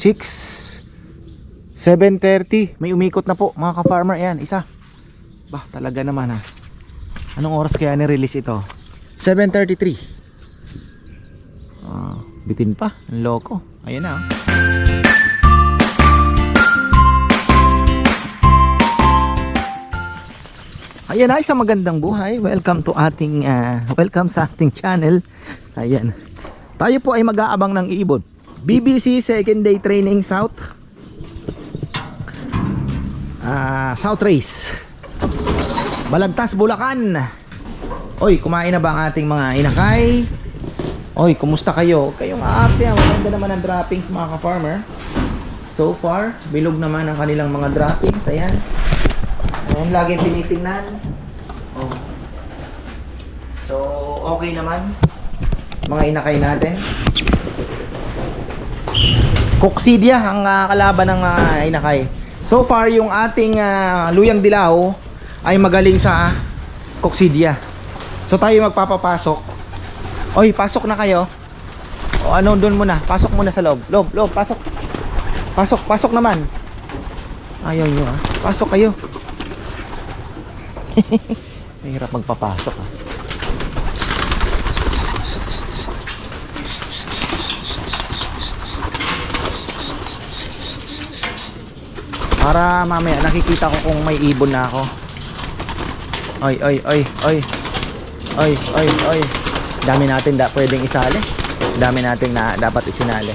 7:30. May umikot na po mga ka-farmer. Ayan, isa. Bah, talaga naman ha. Anong oras kaya ni-release ito? 7:33. Bitin pa. Ang loko. Ayan na. Ayan na, isang magandang buhay. Welcome to ating welcome sa ating channel. Ayan. Tayo po ay mag-aabang ng ibon. BBC second day training South Race Balagtas, Bulacan. Oy, kumain na ba ang ating mga inakay? Oy, kumusta kayo? Kayong aarte, maganda naman ang droppings mga ka-farmer. So far, bilog naman ang kanilang mga droppings. Ayan. Ayan, lagi tinitingnan. Oh. So, okay naman mga inakay natin. Coccidia ang kalaban ng inakay. So far yung ating luyang dilaw ay magaling sa Coccidia. So tayo magpapapasok. Oy, pasok na kayo. O ano, doon muna. Pasok muna sa loob. Loob, pasok. Pasok naman. Ayaw nyo Pasok kayo. Mahirap magpapasok Para mamaya nakikita ko kung may ibon na ako. Oy. Dami natin pwedeng isali. Dami natin na dapat isinali.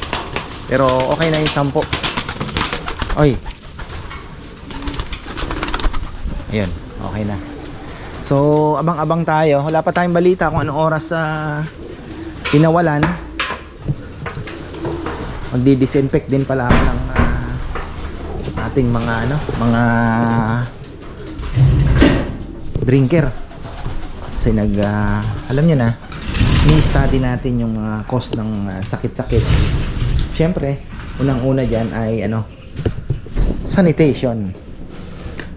Pero okay na yung 10. Oy. Ayun, okay na. So, abang-abang tayo. Wala pa tayong balita kung anong oras pinawalan. Magdi-disinfect din pala ako ng ating mga drinker. Kasi alam niyo na, ni-study natin yung cost ng sakit-sakit. Siyempre, unang-una diyan ay sanitation.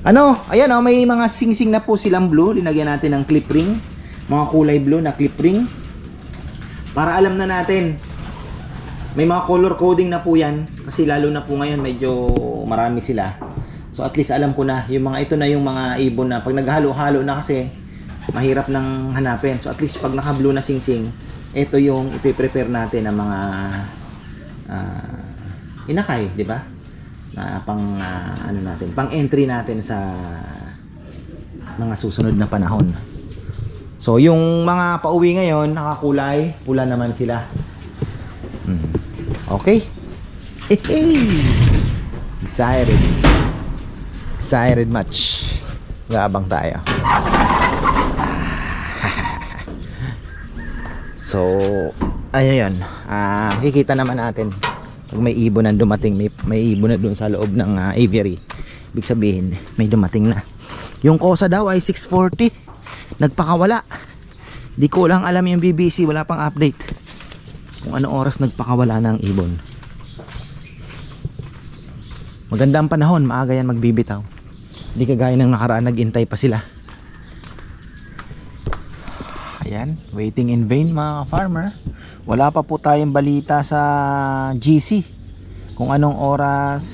Ayan may mga sing-sing na po silang blue. Linagyan natin ng clip ring. Mga kulay blue na clip ring. Para alam na natin. May mga color coding na po yan. Kasi lalo na po ngayon medyo marami sila. So at least alam ko na. Yung mga ito na yung mga ibon na pag naghalo-halo na kasi mahirap nang hanapin. So at least pag naka-blue na sing-sing, ito yung ipiprepare natin ng mga inakay, di ba? Na pang entry natin sa mga susunod na panahon. So yung mga pauwi ngayon nakakulay pula naman sila. Okay. Excited much. Gabang tayo. So ayun, makikita naman natin pag may ibon na dumating, may ibon na doon sa loob ng aviary. Ibig sabihin, may dumating na. Yung kosa daw ay 6:40. Nagpakawala. Di ko lang alam yung BBC, wala pang update kung ano oras nagpakawala ng ibon. Maganda ang panahon, maaga yan magbibitaw. Hindi kagaya ng nakaraan, nag-intay pa sila. Ayan, waiting in vain mga farmer. Wala pa po tayong balita sa GC kung anong oras.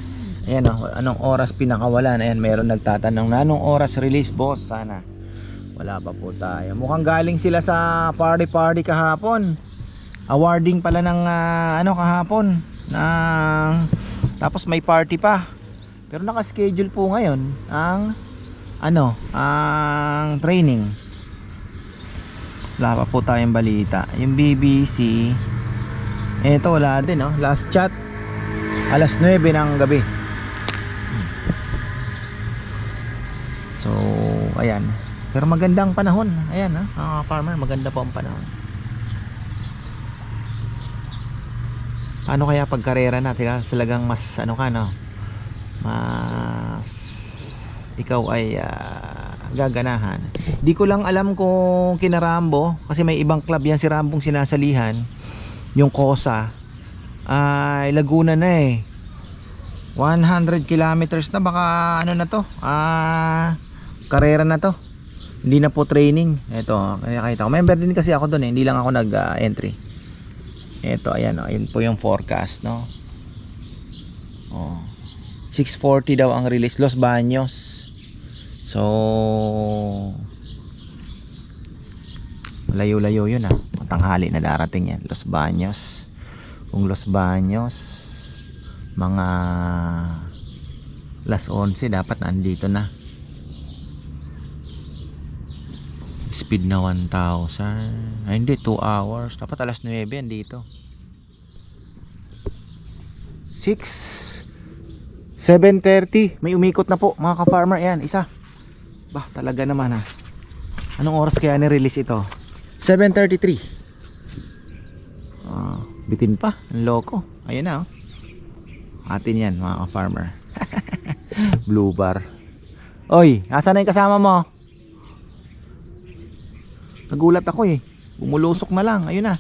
Ayan anong oras pinakawalan. Ayan, meron nagtatanong na anong oras release boss. Sana wala pa po tayo. Mukhang galing sila sa party kahapon. Awarding pala ng kahapon tapos may party pa. Pero naka-schedule po ngayon ang training. Wala pa po tayong balita. Yung BBC eto wala din last chat alas 9 ng gabi. So ayan. Pero magandang panahon. Ayan farmer, maganda po ang panahon. Ano kaya pag karera natin talagang mas mas ikaw ay gaganahan. Di ko lang alam kung kina Rambo, kasi may ibang club yan si Rambong sinasalihan. Yung Kosa ay Laguna na 100 kilometers na, baka karera na to, hindi na po training. Ito, kaya kahit ako member din kasi ako doon hindi lang ako nag entry. Ito, ayan ayun po yung forecast 6:40 daw ang release. Los Baños. So layo-layo yun ah. Tanghali na darating yan. Los Baños. Kung Los Baños, mga alas 11 dapat nandito na. Speed na 1,000. Ay hindi, 2 hours. Dapat alas 9 yan dito. 7:30. May umikot na po mga ka-farmer. Ayan, isa. Bah, talaga naman ha. Anong oras kaya ni-release ito? 7:33. Bitin pa. Ang loko. Ayan na oh. Atin yan mga ka-farmer. Blue bar. Oy, asan na yung kasama mo? Nagulat ako eh. Bumulusok na lang. Ayun na.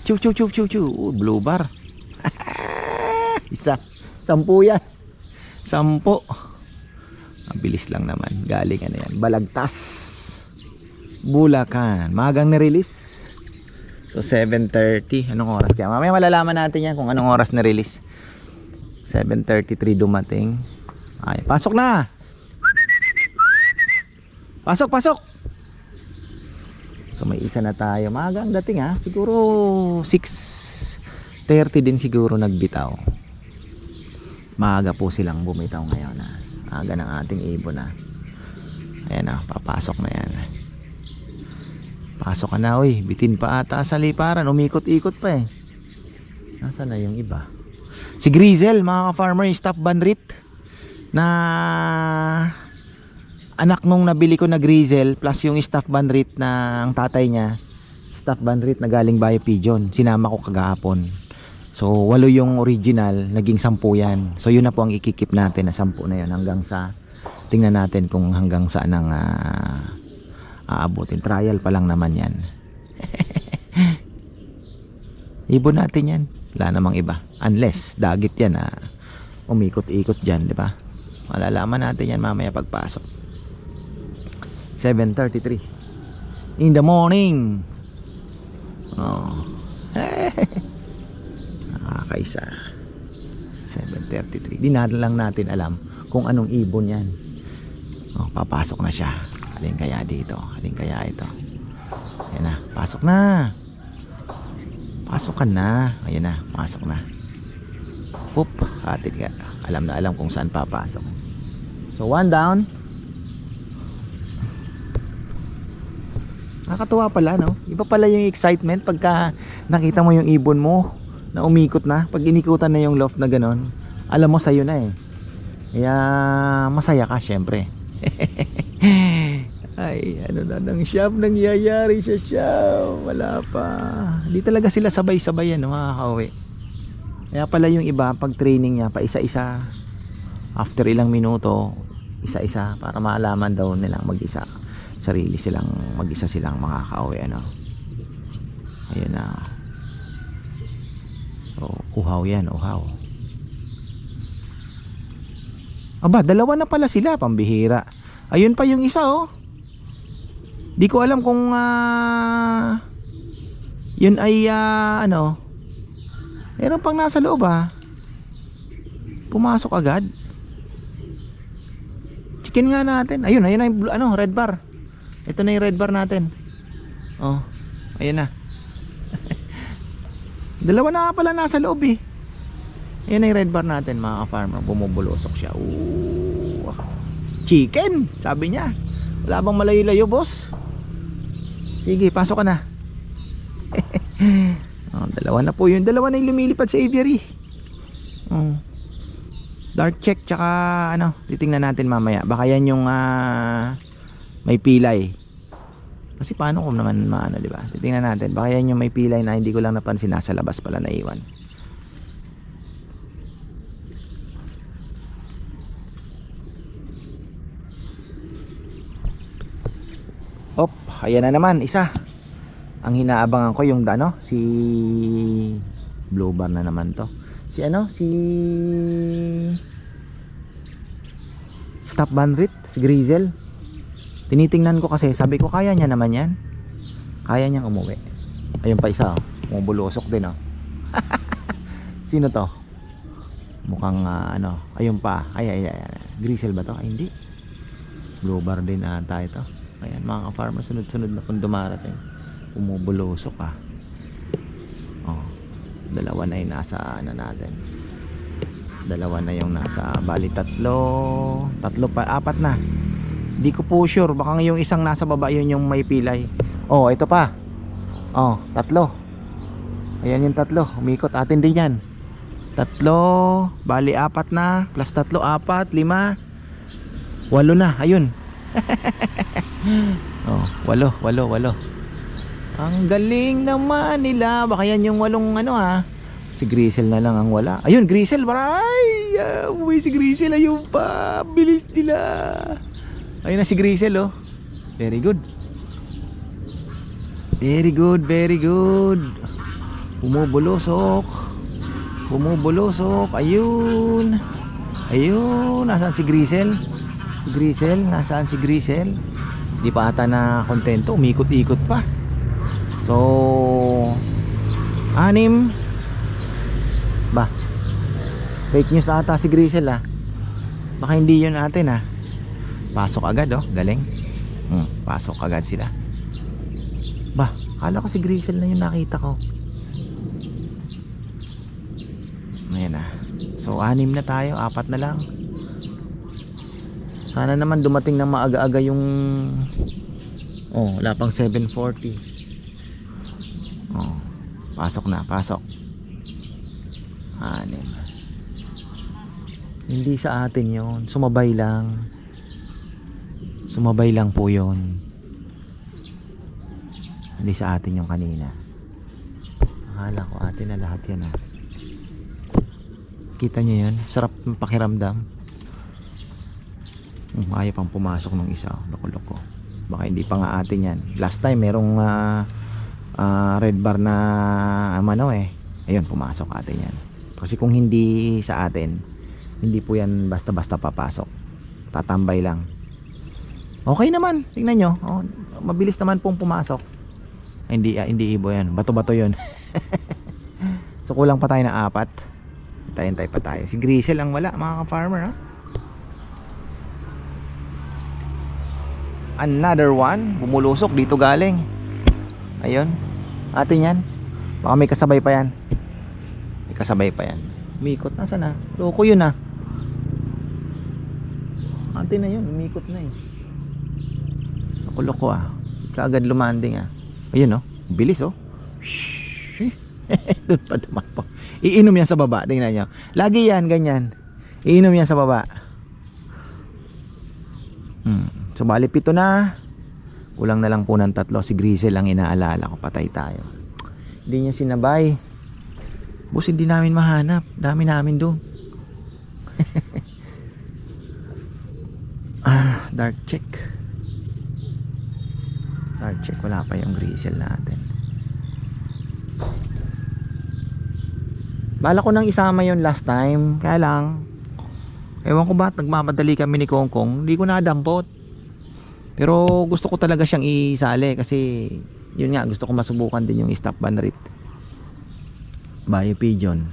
Chu chu chu chu chu. Blue bar. Isa. 10 yan. 10. Ang bilis lang naman. Galing ano yan. Balagtas. Bulacan. Magang na-release. So 7:30. Anong oras kaya? Mamaya malalaman natin yan kung anong oras na-release. 7:33 dumating. Ay, pasok na. Pasok, pasok. So may isa na tayo. Magang dating ha. Siguro 6:30 din siguro nagbitaw. Maaga po silang bumitaw ngayon na. Aga ng ating ibon na. Ayan na, papasok na yan. Pasok ka na, uy. Bitin pa ata sa liparan. Umikot-ikot pa eh. Nasaan na yung iba? Si Grizel, mga ka-farmer, yung Staff Banrit na anak nung nabili ko na Grizel plus yung Staff Banrit na ang tatay niya. Staff Banrit na galing Bayo Pigeon. Sinama ko kagahapon. So 8 yung original, naging 10 yan. So yun na po ang ikikip natin na 10 na yun hanggang sa tingnan natin kung hanggang saan ang aabutin. Trial pa lang naman yan. Ibon natin yan. Wala namang iba. Unless dagit yan umikot-ikot dyan, di ba? Malalaman natin yan mamaya pagpasok. 7:33 in the morning. Oh. Nakakaisa. 7:33. Di na lang natin alam kung anong ibon yan. Oh, papasok na siya. Alin kaya dito? Alin kaya ito? Ayan na. Pasok na. Pasok ka na. Ayan na. Pasok na. Oop. Hatid ka. Alam na alam kung saan papasok. So, 1 down. Nakakatuwa pala, no? Iba pala yung excitement pagka nakita mo yung ibon mo na umikot na. Pag inikutan na yung loft na ganon, alam mo sa'yo na eh. Kaya masaya ka syempre. Ay, ano na ng shop nangyayari sa shop. Wala pa. Di talaga sila sabay-sabay yan, mga kauwi. Kaya pala yung iba, pag training niya, pa isa-isa. After ilang minuto, isa-isa para maalaman daw nilang mag-isa. Sarili silang, mag-isa silang makakauwi, ano. Ayun na. So, uhaw yan, uhaw. Aba, 2 na pala sila, pambihira. Ayun pa yung isa, oh. Di ko alam kung yun ay ano. Meron pang nasa loob pumasok agad. Chicken nga natin. Ayun na yung ano, red bar. Ito na yung red bar natin. Oh, ayun na. 2 na pala nasa loob eh. Ayun na yung red bar natin, mga farmer. Bumubulusok siya. Ooh. Chicken, sabi niya. Wala bang malayo-layo, boss? Sige, pasok ka na. Oh, 2 na po yun. 2 na yung lumilipad sa aviary. Oh. Dark check tsaka ano, titingnan natin mamaya. Baka yan yung may pilay. Kasi paano kung naman maano, di ba? Titingnan natin. Baka yan yung may pilay na hindi ko lang napansin, nasa labas pala naiwan. Op, ayan na naman, isa. Ang hinaabangan ko yung ano, si blue bar na naman to. Si ano, si Staff Banrit, si Grizel. Tinitingnan ko kasi, sabi ko kaya niya naman yan. Kaya niyang umuwi. Ayun pa isa, bumubulusok din. Sino to? Mukhang ano, ayun pa. Ay. Grisel ba to? Ay, hindi. Blue bar din ata ito. Ayan mga ka-farmer, sunod-sunod na kung dumarating. Umubulusok oh, dalawa na yung nasa ano natin. Dalawa na yung nasa, bali tatlo pa, apat na. Di ko po sure, baka yung isang nasa baba yun yung may pilay. Oh, ito pa. Oh, tatlo. Ayan yung tatlo, umikot, atin din yan. Tatlo, bali apat na, plus tatlo, apat, lima, walo na, ayun. Oh, walo. Ang galing naman nila. Baka yan yung walong ano si Grisel na lang ang wala. Ayun, Grisel, maray. Uy, si Grisel, ayun pa. Bilis nila. Ayun na si Grisel, oh. Very good. Bumubulosok. Ayun. Nasaan si Grisel? Nasaan si Grisel? Di pa ata na kontento. Umikot-ikot pa. So 6 ba? Fake news ata si Grisel Baka hindi yun atin Pasok agad galing. Pasok agad sila. Ba, kala ko si Grisel na yung nakita ko. Ayan So 6 na tayo, 4 na lang. Sana naman dumating na maaga-aga yung wala pang 7:40. Pasok. 6. Hindi sa atin yon, sumabay lang po yon. Hindi sa atin yung kanina. Akala ko atin na lahat yan Kita nyo yun, sarap ng pakiramdam. Ayaw pang pumasok ng isa. Loko-loko. Baka hindi pa nga atin yan. Last time merong red bar na ayun, pumasok atin yan. Kasi kung hindi sa atin, hindi po yan basta-basta papasok. Tatambay lang. Okay naman, tingnan nyo. Mabilis naman pong pumasok. Hindi ibo yan, bato-bato yun. So kulang pa tayo ng 4. Hintay pa tayo. Si Grisel ang wala, mga ka-farmer Another one, bumulusok dito galing. Ayun, atin yan. Baka may kasabay pa yan. Umikot na sana. Loko yun atin na yun, umikot na Loko kaagad lumanding Ayun bilis Doon pa dumapo. Iinom yan sa baba, tingnan nyo. Lagi yan, ganyan. Iinom yan sa baba. So bali 7 na. Kulang na lang po ng 3. Si Grisel lang inaalala ko, patay tayo. Hindi niya sinabay. Boss, hindi namin mahanap. Dami namin doon. Dark check. Wala pa yung Grisel natin. Bala ko nang isama yon last time. Kaya lang, ewan ko ba, nagmamadali kami ni Kongkong. Hindi ko nadampot. Pero gusto ko talaga siyang isali. Kasi yun nga, gusto ko masubukan din yung stop banrit Bayo pigeon.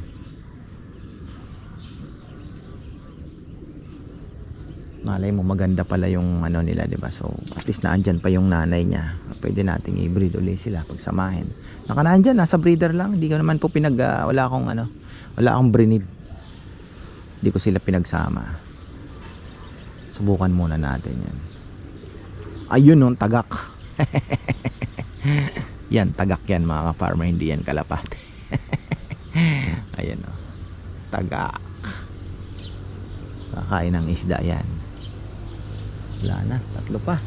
Malay mo maganda pala yung nila, diba? So at least naandyan pa yung nanay niya. Pwede nating i-breed ulit sila pagsamahin. Nakanaan dyan, nasa breeder lang. Hindi ko naman po wala akong breed. Hindi ko sila pinagsama. Subukan muna natin yan. Ayun tagak. Yan, tagak yan mga ka-farmer, hindi yan kalapate. Ayan tagak. Kakain ng isda yan. Wala na, 3 pa.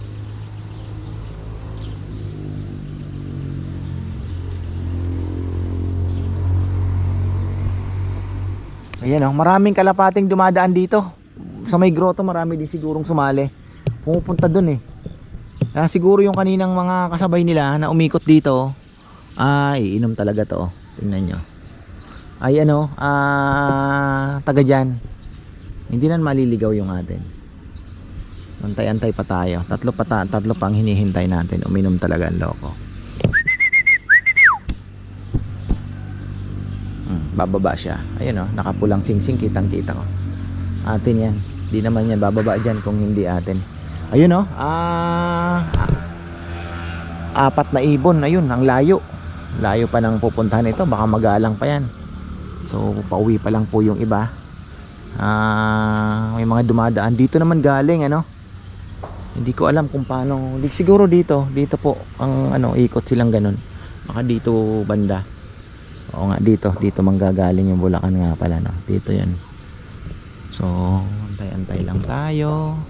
Ayan maraming kalapating dumadaan dito. Sa may grotto marami din sigurong sumali. Pumupunta dun siguro yung kaninang mga kasabay nila na umikot dito. Iinom talaga to. Tingnan nyo. Ay taga dyan. Hindi na maliligaw yung atin. Antay-antay pa tayo. 3 pang hinihintay natin. Uminom talaga ang loko. bababa siya. Ayun oh, nakapulang singsing, kitang kita ko. Atin yan. Di naman yan bababa dyan kung hindi atin. Ayun oh, apat na ibon. Ayun, ang layo. Layo pa ng pupuntahan ito, baka magalang pa yan. So pauwi pa lang po yung iba. May mga dumadaan dito naman galing, ano. Hindi ko alam kung paano. Siguro dito po ang ano, ikot silang ganun. Baka dito banda. Oo nga, dito manggagaling yung Bulacan nga pala, no. Dito 'yan. So, antay-antay lang tayo.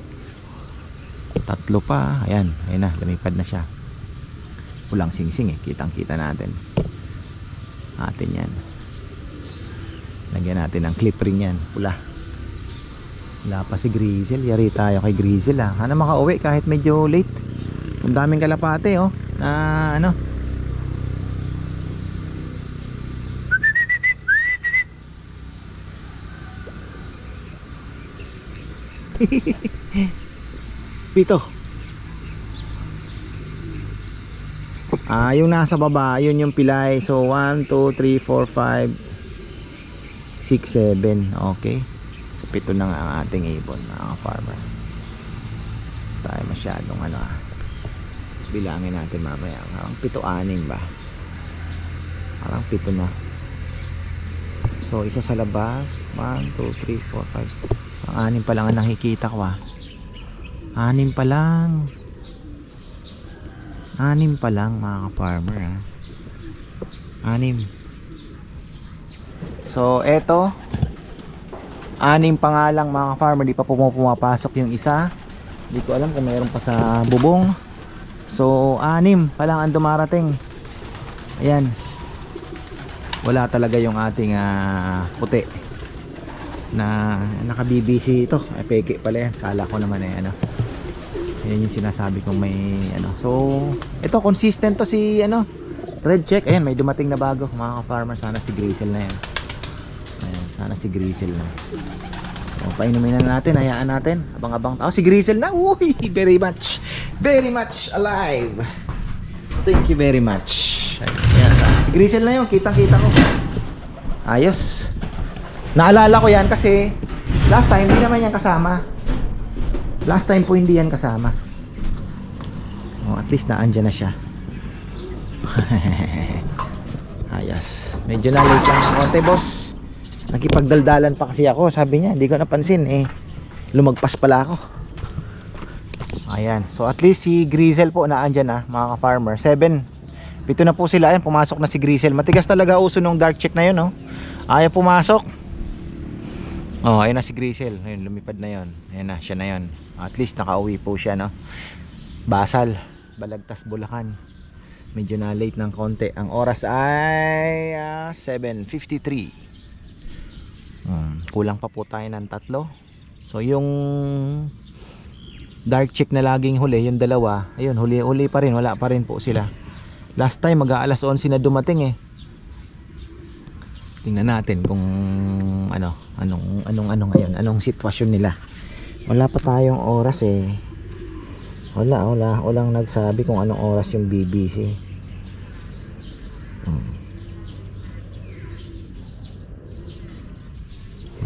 Tatlo pa. Ayan na, lumipad na siya. Pulang singsing eh, kitang-kita natin. Atin 'yan. Lagyan natin ng clip ring 'yan, pula. Wala pa si Grizzle, yari tayo kay Grizzle ah. Sana makauwi kahit medyo late. Ang daming kalapate oh, na ano. Pito. Yung nasa baba, yun yung pilay. So 1, 2, 3, 4, 5 6, 7. Okay. So 7 na nga ang ating ibon, mga farmer. Tayo masyadong ano bilangin natin mamaya. Parang 7, 6 ba? Parang 7 na. So isa sa labas, 1, 2, 3, 4, 5. Ang 6 pa lang ang nakikita ko 6 pa lang. 6 pa lang mga farmer 6. So eto 6 pa nga lang mga farmer, di pa pumapasok yung isa. Hindi ko alam kung mayroon pa sa bubong. So 6 pa lang ang dumarating. Ayan. Wala talaga yung ating puti na naka-BBC ito. Ay peke pala yan. Kala ko naman ano. Yan yung sinasabi kong may ano. So ito consistent to si ano, red check. Ayan, may dumating na bago mga farmer. Sana si Grizzle na yan. Ayan, sana si Grizzle na. So painumin na natin, hayaan natin. Abang-abang tao si Grizzle na. Uy, very much alive. Thank you very much. Ayan, si Grizzle na yun, kitang-kita ko. Ayos. Naalala ko yan kasi last time hindi naman yan kasama. Last time po hindi yan kasama. At least naandyan na siya. Ayos. Medyo na late lang ng konti, boss. Nakipagdaldalan pa kasi ako. Sabi niya, hindi ko napansin lumagpas pala ako. Ayan. So at least si Grizzle po naandyan na, mga ka-farmer. 7 na po sila. Ayan, pumasok na si Grizzle. Matigas talaga uso nung dark check na yun, no? Ayaw pumasok. Oh, ayun na si Grizzle. Ayun, lumipad na yon. Ayun na, siya na yon. At least nakauwi po siya, no? Basal, Balagtas, Bulacan. Medyo na late ng konti. Ang oras ay 7:53. Kulang pa po tayo ng 3. So yung dark check na laging huli, yung dalawa, ayun, huli pa rin, wala pa rin po sila. Last time mag-aalas 11 na dumating Tingnan natin kung anong ngayon, anong sitwasyon nila. Wala pa tayong oras walang nagsabi kung anong oras yung BBC.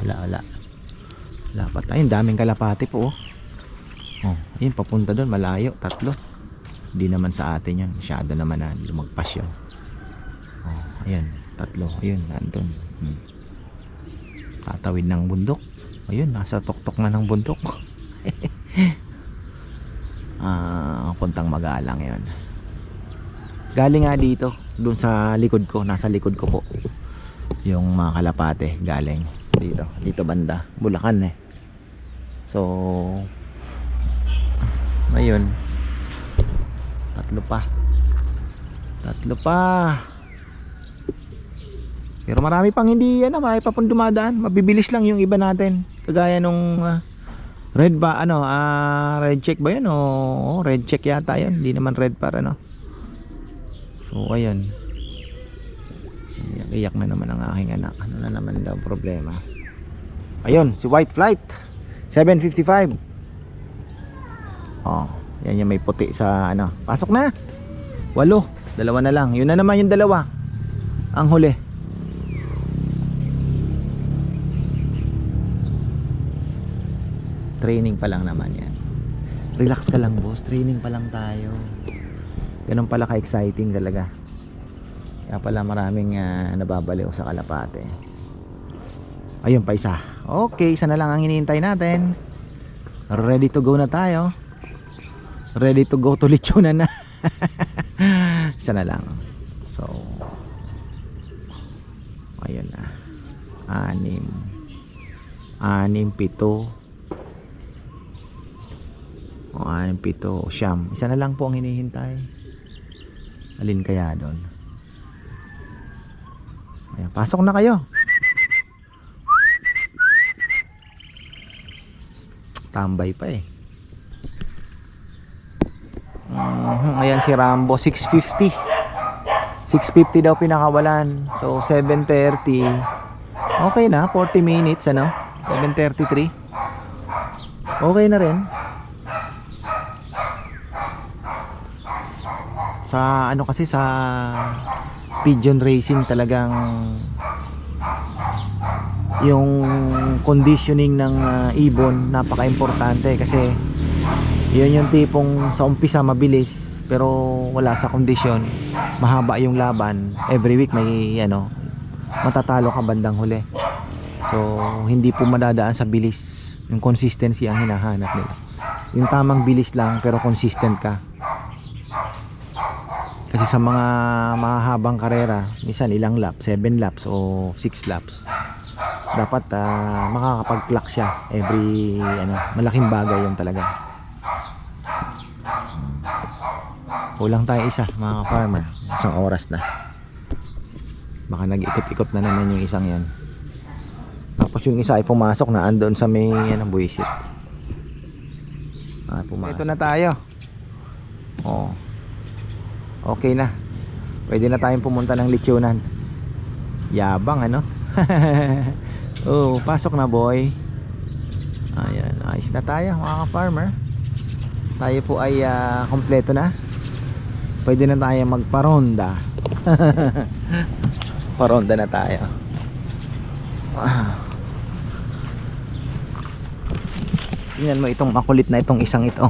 Wala pa tayo, daming kalapati po ayun, papunta doon, malayo, 3. Hindi naman sa atin yan, masyado naman na lumagpas yun. Ayan, 3, ayun, nandun. Tatawid ng bundok. Ayun, nasa tuktok na ng bundok. Puntang Magalang yun. Galing nga dito, doon sa likod ko, nasa likod ko po yung mga kalapate, galing dito banda, Bulacan So ayun, 3 pa. Pero marami pang hindi marami pa pang dumadaan. Mabibilis lang yung iba natin. Kagaya nung red check ba yun? Red check yata yun. Hindi naman red para So ayun. Iyak na naman ang aking anak. Ano na naman daw problema? Ayun, si White Flight 7:55. Yan yung may puti sa Pasok na. 8, 2 na lang. Yun na naman yung 2. Ang huli. Training pa lang naman yan. Relax ka lang boss, training pa lang tayo. Ganun pala ka-exciting talaga. Kaya pala maraming nababaliw sa Kalapate. Ayun pa isa. Okay, isa na lang ang hinihintay natin. Ready to go na tayo. Ready to go to lechonan na. Isa na lang. So ayun na. 6, 7. 6, 7, siyam. Isa na lang po ang hinihintay. Alin kaya doon? Ayan, pasok na kayo. Tambay pa eh. Ayan si Rambo, 650. 650 daw pinakawalan. So 7:30. Okay na, 40 minutes ano? 7:33. Okay na rin. Sa ano kasi sa pigeon racing talagang yung conditioning ng ibon napaka-importante kasi yun yung tipong sa umpisa mabilis pero wala sa kondisyon, mahaba yung laban, every week may ano, matatalo ka bandang huli. So hindi po madadaan sa bilis, yung consistency ang hinahanap nila, yung tamang bilis lang pero consistent ka. Kasi sa mga mahahabang karera, minsan ilang laps, 7 laps o 6 laps, dapat makakapag-clock siya every ano, malaking bagay yun talaga. Kulang tayo isa mga farmer, isang oras na, baka nag-ikot-ikot na naman yung isang yan. Tapos yung isa ay pumasok na andon sa may ano, buwisit. Pumasok. Ito na tayo. Okay na, pwede na tayong pumunta ng lechonan. Yabang ano. Pasok na boy. Ayan, ayos na tayo mga farmer. Tayo po ay kompleto na. Pwede na tayo magparonda. Paronda na tayo. Tingnan mo itong makulit na itong isang ito.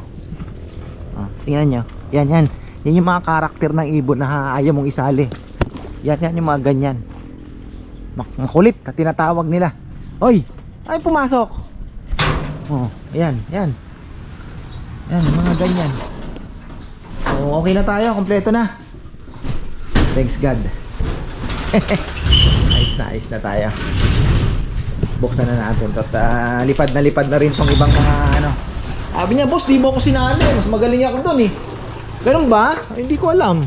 Tingnan nyo. Yan. Yan yung mga karakter ng ibon na ayaw mong isali. Yan yung mga ganyan. Makulit na tinatawag nila. Hoy! Ay pumasok! Yan. Yan, mga ganyan. So, okay na tayo. Kompleto na. Thanks God. Ayos na tayo. Buksan na natin. Lipad na rin tong ibang mga ano. Sabi niya, boss, di mo ako sinali. Mas magaling ako dun eh. Ganun ba? Hindi ko alam.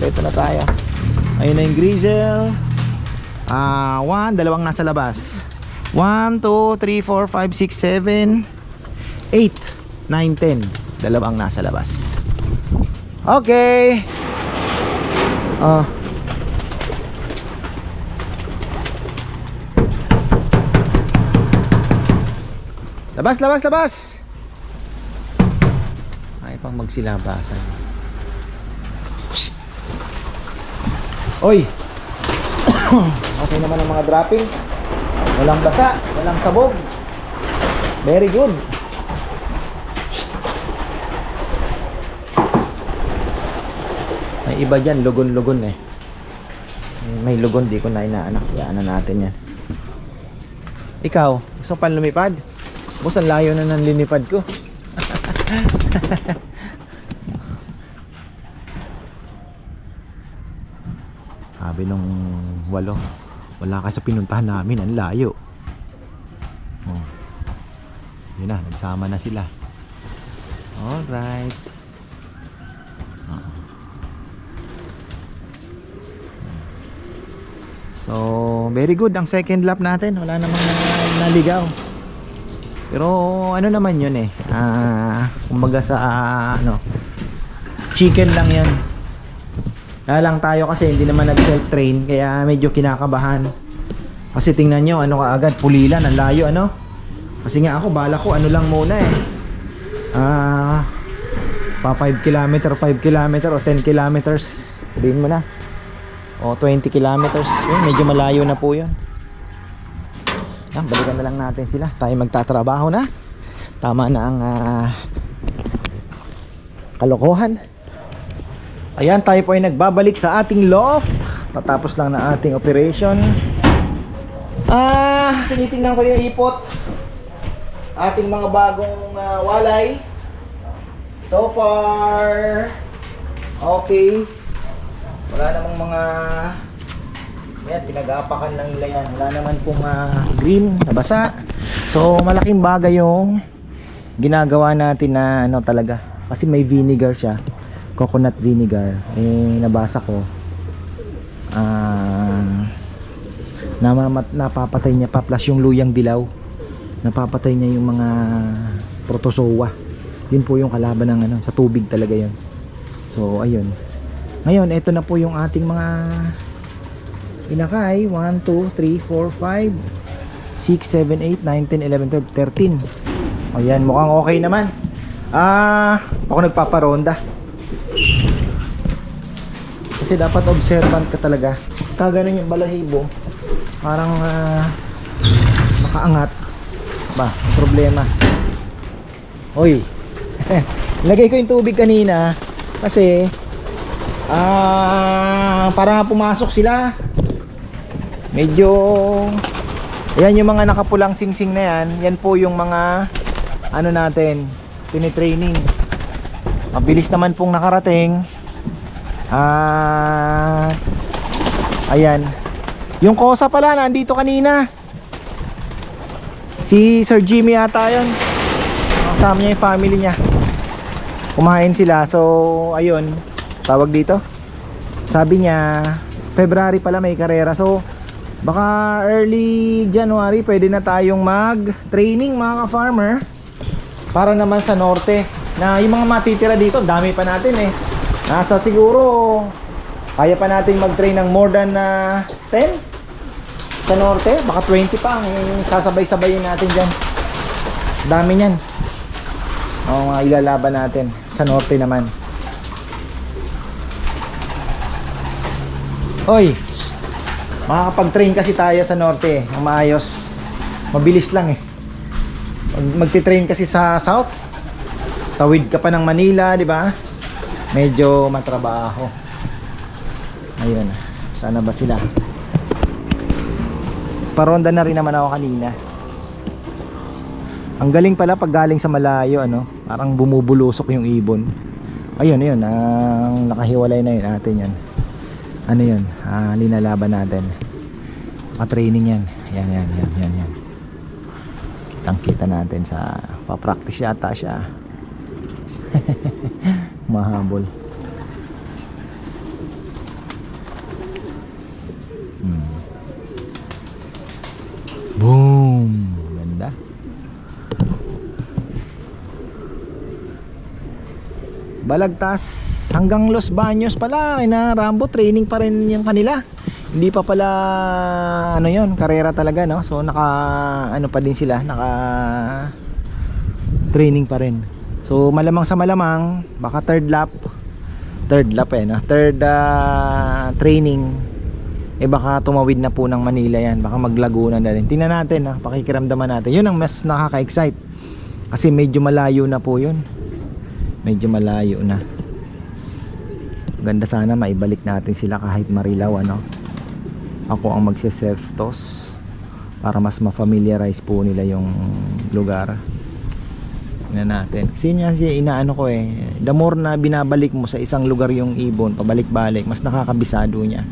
Ito na tayo. Ayun na yung grizzle. 1, dalawang nasa labas. 1, 2, 3, 4, 5, 6, 7, 8, 9, 10. Dalawang nasa labas. Okay. Labas. Pang magsilabasan. Psst. Oy. Okay naman ang mga droppings. Walang basa, walang sabog. Very good. Psst. May iba dyan, lugon eh. May lugon, di ko na inaanak. Yaan na natin yan. Ikaw, gusto pa lumipad? Boss, ang layo na ng linipad ko. Sabi nung 8, wala ka sa pinuntahan namin, ang layo. Yun na, nagsama na sila. Alright. So, very good ang second lap natin. Wala namang naligaw. Pero ano naman yun eh, kumbaga sa chicken lang yan. Lang tayo kasi hindi naman nag-self-train, kaya medyo kinakabahan. Kasi tingnan nyo, ano kaagad, pulilan, ang layo ano. Kasi nga ako, bala ko ano lang muna eh, pa 5 km o 10 kilometers, sabihin mo na, o 20 kilometers. Yun, medyo malayo na po yun. Yan, balikan na lang natin sila. Tayo magtatrabaho na. Tama na ang kalokohan. Ayan, tayo po ay nagbabalik sa ating loft. Tatapos lang na ating operation. Tinitingnan ko yung ipot. Ating mga bagong walay. So far okay. Wala namang mga yan, pinag-aapakan lang nila yan. Wala naman pong green na basa. So malaking bagay yung ginagawa natin na ano talaga. Kasi may vinegar siya, coconut vinegar. Nabasa ko napapatay niya pa, plus yung luyang dilaw, napapatay niya yung mga protozoa. Yun po yung kalaban ng ano, sa tubig talaga yun. So ayun, ngayon ito na po yung ating mga inakay. 1, 2, 3, 4, 5, 6, 7, 8, 9, 10, 11, 12, 13. Ayan, mukhang okay naman. Ako nagpaparonda kasi dapat observant ka talaga. Kaganon yung balahibo, parang nakaangat ba, ang problema. Oy, lagay ko yung tubig kanina kasi parang pumasok sila. Medyo ayan, yung mga nakapulang singsing na yan, yan po yung mga ano natin, tinitraining. Mabilis naman pong nakarating. Ayan, yung kosa pala nandito kanina, si Sir Jimmy ata yun, kasama niya yung family niya, kumain sila. So ayun, tawag dito, sabi niya February pala may karera. So baka early January pwede na tayong mag training mga ka-farmer, para naman sa norte na yung mga matitira dito. Dami pa natin nasa siguro kaya pa natin mag-train ng more than 10 sa norte, baka 20 pa ang sasabay-sabayin natin dyan. Dami nyan mga ilalaban natin sa norte naman. Oy, makakapag-train kasi tayo sa norte ng maayos, mabilis lang magti-train kasi sa south, tawid ka pa ng Manila, di ba? Medyo matrabaho. Ayun, sana ba sila? Paronda na rin naman ako kanina. Ang galing pala pag galing sa malayo, ano, parang bumubulusok yung ibon. Ayun, ayun, ang nakahiwalay na yun natin yan. Ano yun, linalaban natin. Training yan. Yan. Kitang-kita natin sa papractice yata siya. Mahabol. Boom! Ganda. Balagtas hanggang Los Baños pala, na Rambo, training pa rin yung kanila. Hindi pa pala ano yon, karera talaga, no? So naka ano pa din sila, naka training pa rin. So malamang sa malamang baka third lap no? Third training baka tumawid na po ng Manila yan, baka mag-Laguna na rin. Tingnan natin, pakikiramdaman natin. Yun ang mas nakaka-excite kasi medyo malayo na po yun. Medyo malayo na. Ganda, sana maibalik natin sila kahit Marilao, ano. Ako ang magse-self toss para mas ma-familiarize po nila yung lugar. Tingnan natin. Kasi niya inaano ko the more na binabalik mo sa isang lugar yung ibon, pabalik-balik, mas nakakabisado niya.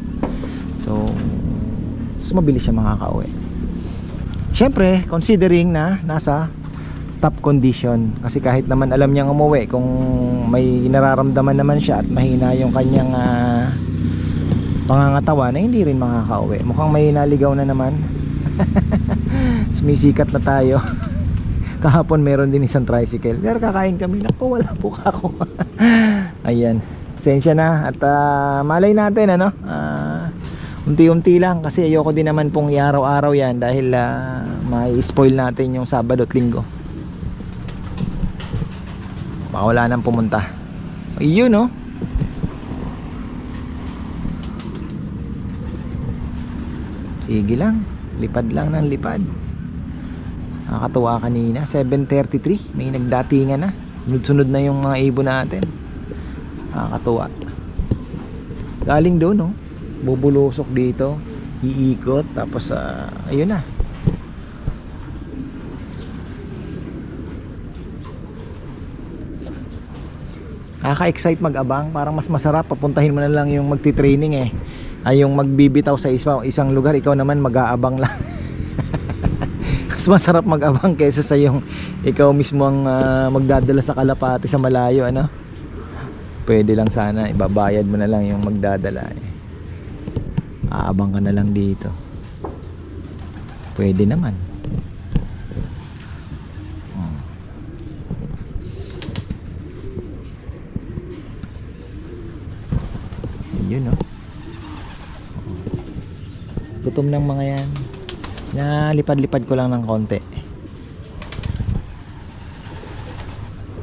So mabilis siya makakauwi. Siyempre, considering na nasa top condition. Kasi kahit naman alam niyang umuwi, kung may nararamdaman naman siya at mahina yung kanyang pangangatawan, na hindi rin makakauwi. Mukhang may naligaw na naman. Sumisikat na tayo. Kahapon meron din isang tricycle, pero kakain kami. Naku, wala po ako. Ayan, sensya na. At malay natin, ano, unti-unti lang, kasi ayoko din naman pong i-araw-araw yan dahil may spoil natin yung Sabado at Linggo. Baka wala nang pumunta. Ayun, no? Sige lang, lipad lang ng lipad. Nakakatuwa kanina, 7:33, may nagdatingan na. Sunod-sunod na yung mga ibon natin. Nakakatuwa. Galing doon, no? Bubulusok dito, iikot, tapos ayun na. Nakaka-excite mag-abang, parang mas masarap papuntahin mo na lang yung magti-training eh. Ay yung magbibitaw sa isang lugar, ikaw naman mag-aabang lang. Mas masarap mag-abang kaysa sa yung ikaw mismo ang magdadala sa kalapati sa malayo, ano? Pwede lang sana, ibabayad mo na lang yung magdadala eh. Aabang ka na lang dito. Pwede naman. Yun, no? Gutom ng mga yan. Nalipad-lipad ko lang ng konti.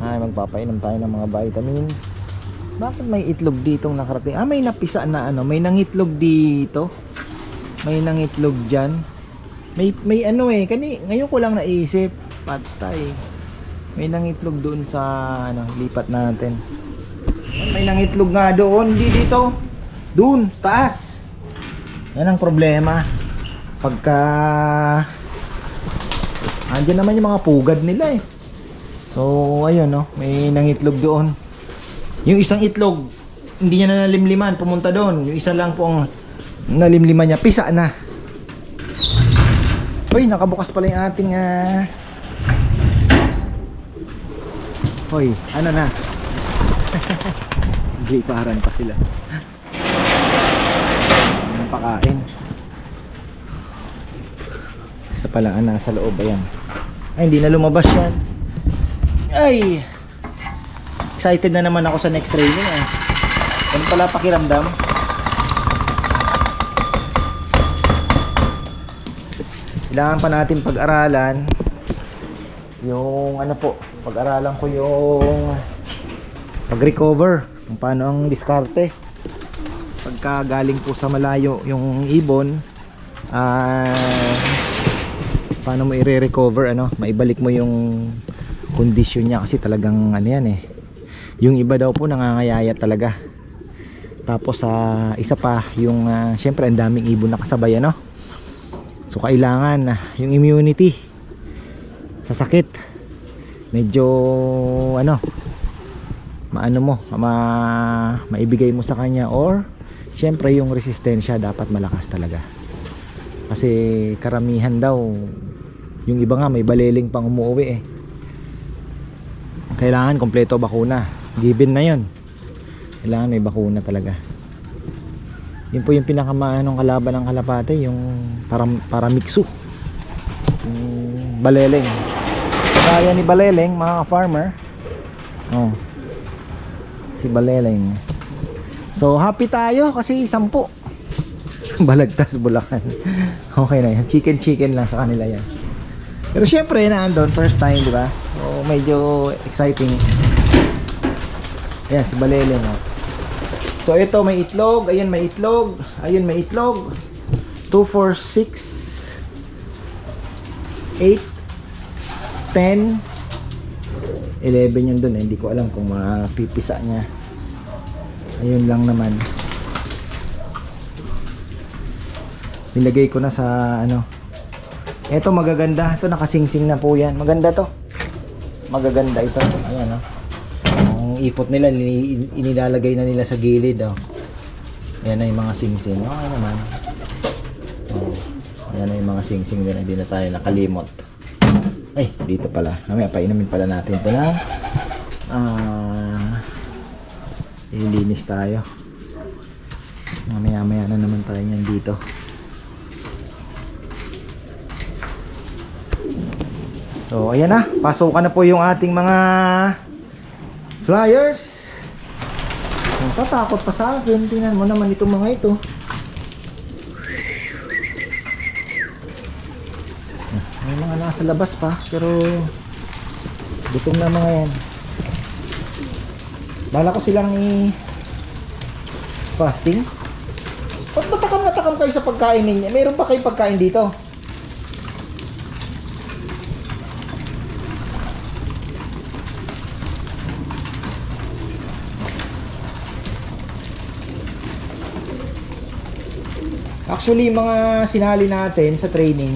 Ay, magpapainom tayo ng mga vitamins. Bakit may itlog ditong nakarating? May napisa na ano, may nangitlog dito. May nangitlog dyan. May ano eh, ngayon ko lang naisip. Patay. May nangitlog doon sa ano, lipat natin. May nangitlog nga doon, hindi dito. Doon, taas. Yan ang problema. Pagka andyan naman yung mga pugad nila eh. So ayun, no, may nangitlog doon. Yung isang itlog hindi niya na nalimliman, pumunta doon. Yung isa lang po ang nalimliman niya, pisa na. Uy, nakabukas pala yung ating hoy, ano na. Giparan pa sila. Anong pakain? Isa pala nasa loob, ayan. Ay, hindi na lumabas yan. Ay, excited na naman ako sa next training eh. Ano pala pakiramdam? Kailangan pa natin pag-aralan yung ano po, pag-aralan ko yung pag-recover, kung paano ang diskarte pagka galing po sa malayo yung ibon. Paano mo i-recover, ano, maibalik mo yung kondisyon niya, kasi talagang ano yan eh, yung iba daw po nangangayayat talaga. Tapos isa pa yung syempre ang daming ibon na kasabay, ano, so kailangan yung immunity sa sakit medyo ano, maano mo, maibigay mo sa kanya, or syempre yung resistensya dapat malakas talaga, kasi karamihan daw, yung iba nga may baleling pang umuwi eh. Kailangan kompleto bakuna, given na yon, kailangan may bakuna talaga. Yun po yung pinakamanong kalaban ng kalapate, yung paramiksu, yung baleleng. Kaya ni baleleng, mga farmer, si baleleng. So happy tayo kasi 10 Balagtas, Bulacan. Okay na yan, chicken lang sa kanila yan. Pero syempre naandun, first time, di ba? So medyo exciting. Ayan, si baleleng, oh. So ito may itlog, ayun may itlog, ayun may itlog. 2, 4, 6 8 10 11 yun dun eh. Hindi ko alam kung mapipisa niya. Ayun lang naman. Nilagay ko na sa ano. Ito magaganda. Ito nakasingsing na po yan. Maganda to. Magaganda ito. Ayan, oh. Ang ipot nila inilalagay na nila sa gilid, oh. Ayan na yung mga singsing. Okay naman. Oh. Ayan na yung mga singsing din. Hindi na tayo nakalimot. Ay, dito pala. Mamaya painumin pala natin ito na ililinis tayo. Mamaya na naman tayo niyan dito. So ayan na, pasukan na po yung ating mga flyers. Tatakot pa sa akin. Tingnan mo naman itong mga ito. May mga nasa labas pa, pero gutom na mga yan. Bala ko silang fasting. Ba't matakam na takam kayo sa pagkain ninyo? Mayroon pa kayong pagkain dito? Actually, mga sinali natin sa training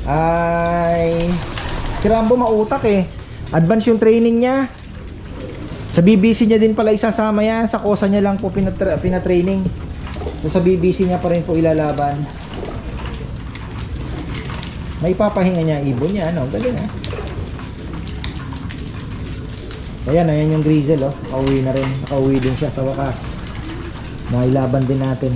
ay si Rambo mautak eh. Advance yung training niya. Sa BBC niya din pala isasama yan. Sa kosa niya lang po pinatraining. So sa BBC niya pa rin po ilalaban. May papahinga niya ibon niya, ano? Galing ah. Ayan, ayan yung Grizzle, oh. Nakauwi na rin. Nakauwi din siya sa wakas. Mailaban din natin.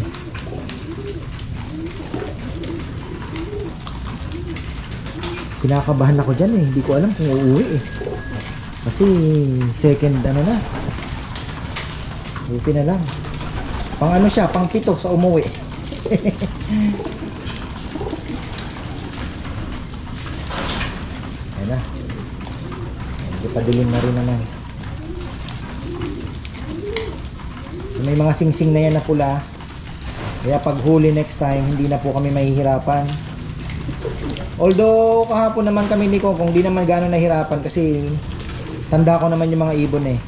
Kinakabahan ako dyan eh. Hindi ko alam kung uuwi eh. Kasi second ano na. Buti na lang. Pang ano siya, pang 7 sa umuwi. Ayan na. Medyo padilim na rin naman. So, may mga singsing na yan na pula. Kaya pag huli next time, hindi na po kami mahihirapan. Although kahapon naman kami ni Kong, kung di naman gano'n nahirapan kasi tanda ko naman yung mga ibon eh.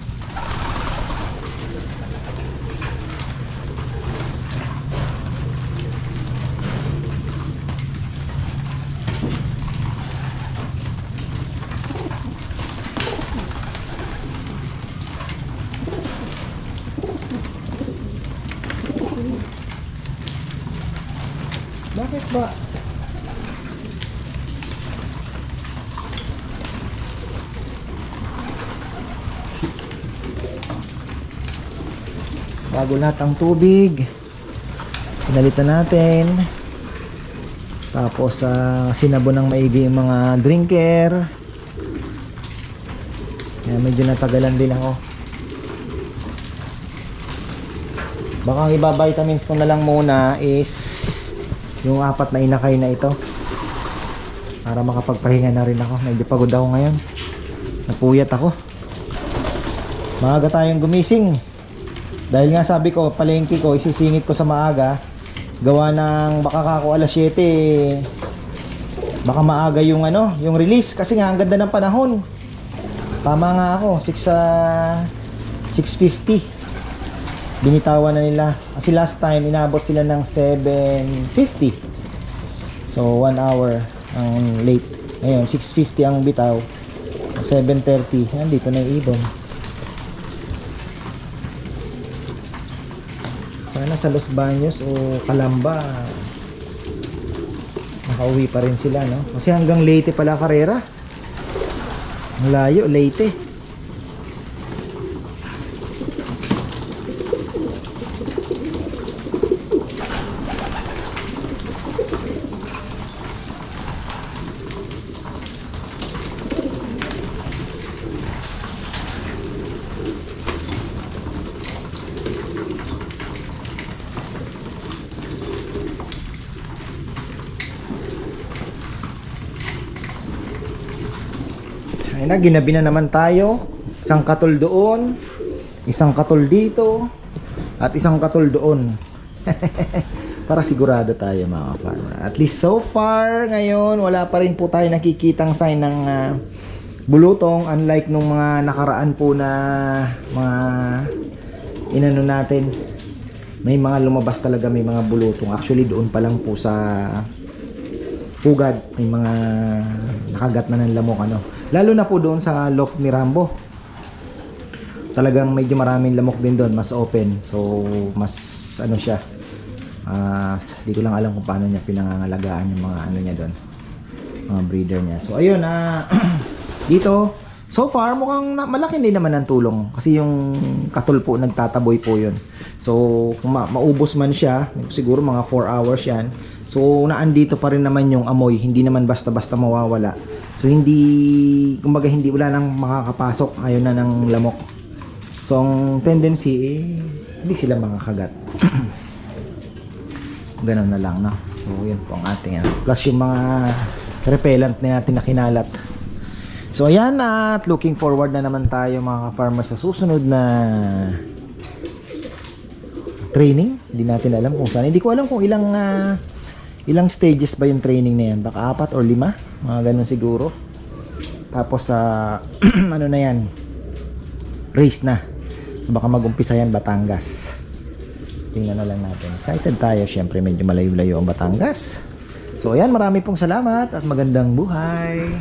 Bakit ba? Bago lahat ang tubig, pinalitan natin. Tapos sinabon ng maigi yung mga drinker. Kaya medyo natagalan din ako. Baka ang iba-vitamins ko na lang muna is yung 4 na inakay na ito. Para makapagpahinga na rin ako. Medyo pagod ako ngayon. Napuyat ako. Maaga tayong gumising. Dahil nga sabi ko, palengke ko, isisingit ko sa maaga. Gawa ng baka kako alas 7. Baka maaga yung ano, yung release. Kasi nga, ang ganda ng panahon. Tama nga ako, 6:50. Binitawan na nila. Kasi last time, inabot sila ng 7:50. So, 1 hour ang late. Ngayon, 6:50 ang bitaw. 7:30. Nandito na yung ibon. Sana sa Los Baños o Calamba nakauwi pa rin sila, no? Kasi hanggang Leyte pala karera. Ang layo, Leyte. Ayun na, ginabi na naman tayo. Isang katol doon, isang katol dito, at isang katol doon. Para sigurado tayo mga farmer. At least so far ngayon, wala pa rin po tayo nakikitang sign ng bulutong. Unlike nung mga nakaraan po na mga inano natin, may mga lumabas talaga, may mga bulutong. Actually doon pa lang po sa pugad, may mga nakagat na ng lamok, ano. Lalo na po doon sa loft ni Rambo. Talagang medyo maraming lamok din doon, mas open. So mas ano siya. Hindi ko lang alam kung paano niya pinangangalagaan yung mga ano niya doon. Mga breeder niya. So ayun, dito so far mukhang malaki din naman ang tulong kasi yung katol po nagtataboy po yun. So kung maubos man siya, siguro mga 4 hours yan. So naandito pa rin naman yung amoy, hindi naman basta-basta mawawala. So hindi, kumbaga hindi, wala nang makakapasok, ayaw na ng lamok. So ang tendency hindi sila makakagat. Ganun na lang, no? So yun po ang ating plus yung mga repellent na natin na kinalat. So ayan, at looking forward na naman tayo mga farmers sa susunod na training. Hindi natin alam kung saan. Hindi ko alam kung ilang stages ba yung training na yan. Baka 4 or 5, mga ganun siguro. Tapos ano na yan, race na. So baka mag-umpisa yan Batangas. Tingnan na lang natin. Excited tayo. Siyempre, medyo malayo-layo ang Batangas. So, ayan. Marami pong salamat at magandang buhay.